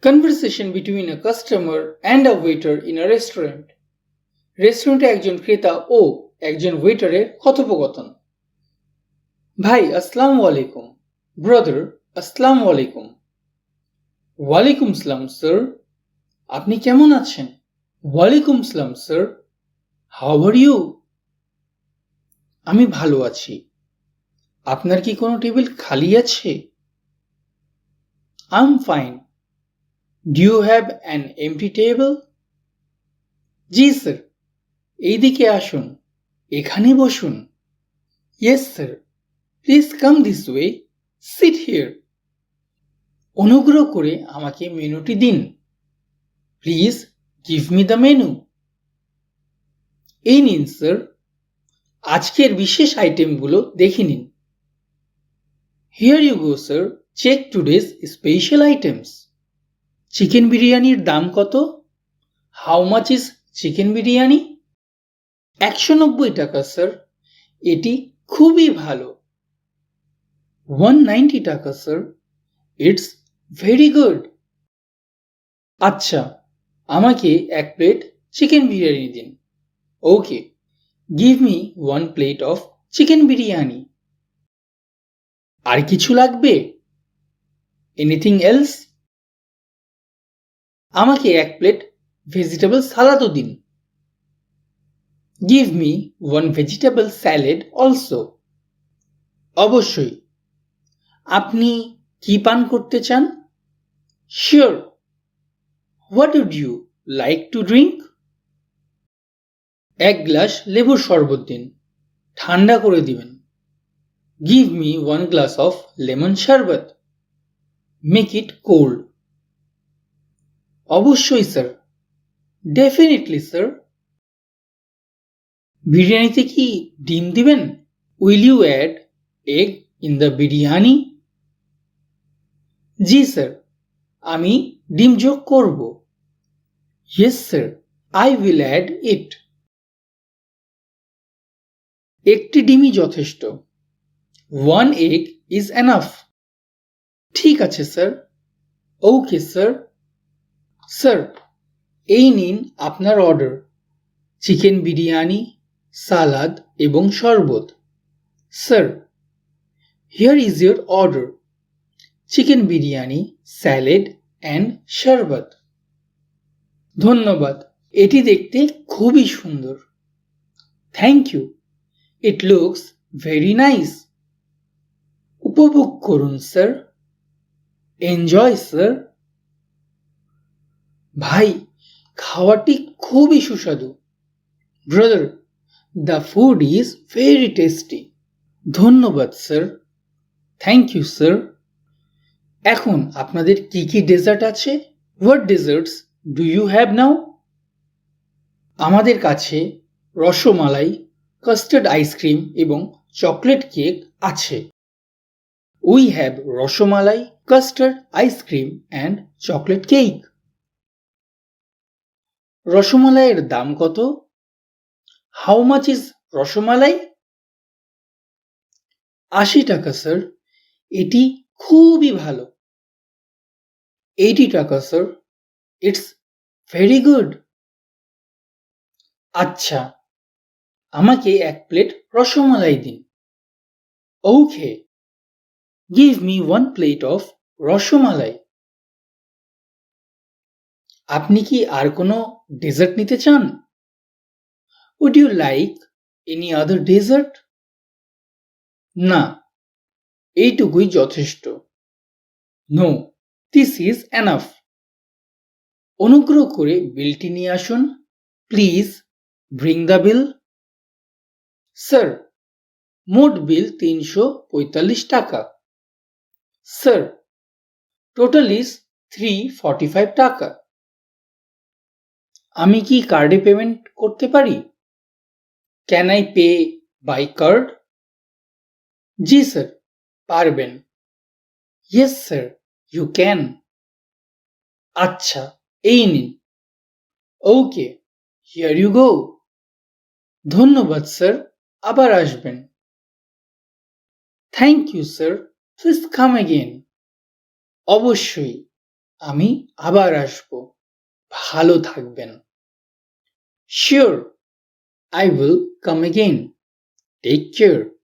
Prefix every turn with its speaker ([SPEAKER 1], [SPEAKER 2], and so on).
[SPEAKER 1] Conversation between a customer and a waiter in a restaurant. রেস্টুরেন্টে একজন ক্রেতা ও একজন ওয়েটারের কথোপকথন। ভাই আসসালামু আলাইকুম। ব্রাদার আসসালামু আলাইকুম। ওয়ালাইকুম সালাম স্যার। আপনি কেমন আছেন? ওয়ালাইকুম সালাম স্যার। How are you? আমি ভালো আছি। আপনার কি কোনো টেবিল খালি আছে? I am fine. Do you have an empty table? জি স্যার। এইদিকে আসুন, এখানে বসুন। Yes sir, please come this way, sit here. অনুগ্রহ করে আমাকে মেনুটি দিন। Please give me the menu. এই নিন স্যার, আজকের বিশেষ আইটেমগুলো দেখে নিন। Here you go sir, check today's special items. Chicken বিরিয়ানির দাম কত? How much is chicken biryani? 190 টাকা স্যার, এটি খুবই ভালো। 190 টাকা স্যার, ইটস ভেরি গুড। আচ্ছা, আমাকে এক প্লেট চিকেন বিরিয়ানি দিন। Okay, give me 1 plate of chicken biryani. আর কিছু লাগবে? Anything else? আমাকে এক প্লেট ভেজিটেবল সালাদও দিন। Give me 1 vegetable salad also. অবশ্যই। আপনি কি পান করতে চান? Sure. What would you like to drink? এক গ্লাস লেবুর শরবত দিন, ঠান্ডা করে দিবেন। Give me 1 glass of lemon sharbat. Make it cold. অবশ্যই স্যার। Definitely sir. বিরিয়ানিতে কি ডিম দিবেন? Will you add egg in the biryani? জি স্যার, আমি ডিম যোগ করব। Yes sir, I will add it. একটি ডিমই যথেষ্ট। 1 egg is enough. ঠিক আছে স্যার। Okay sir. স্যার, এই নিন আপনার অর্ডার। চিকেন বিরিয়ানি, সালাদ এবং শরবত। Sir, here is your order. Chicken biryani, salad and sharbat. ধন্যবাদ, এটি দেখতে খুবই সুন্দর। Thank you, it looks very nice. উপভোগ করুন স্যার। Enjoy sir. ভাই, খাওয়াটি খুবই সুস্বাদু। Brother, the food is very tasty. ধন্যবাদ স্যার। Thank you sir. এখন আপনাদের কি কি ডেজার্ট আছে? What desserts do you have now? আমাদের কাছে রসমালাই, কাস্টার্ড আইসক্রিম এবং চকলেট কেক আছে। We have rasmalai, custard ice cream and chocolate cake. রসমালাইয়ের দাম কত? How much is rasmalai? 80 টাকা স্যার, এটি খুবই ভালো। 80 টাকা স্যার, ইটস ভেরি গুড। আচ্ছা, আমাকে এক প্লেট রসমালাই দিন। Okay, give me 1 plate of rasmalai. আপনি কি আর কোনো ডেজার্ট নিতে চান? Would you like any other dessert? না, এইটুকুই যথেষ্ট। No, this is enough. অনুগ্রহ করে বিলটি নিয়ে আসুন। Please bring the bill. Sir, মোট বিল 345 টাকা। স্যার, টোটাল ইজ 345 টাকা। আমি কি কার্ডে পেমেন্ট করতে পারি? Can I pay by card? জি স্যার, পারবেন। Yes sir, you can. আচ্ছা, এই নিন। Okay, here you go. ধন্যবাদ স্যার, আবার আসবেন। Thank you sir, please come again. অবশ্যই। আমি আবার আসব। ভালো থাকবেন। Sure, I will come again. Take care.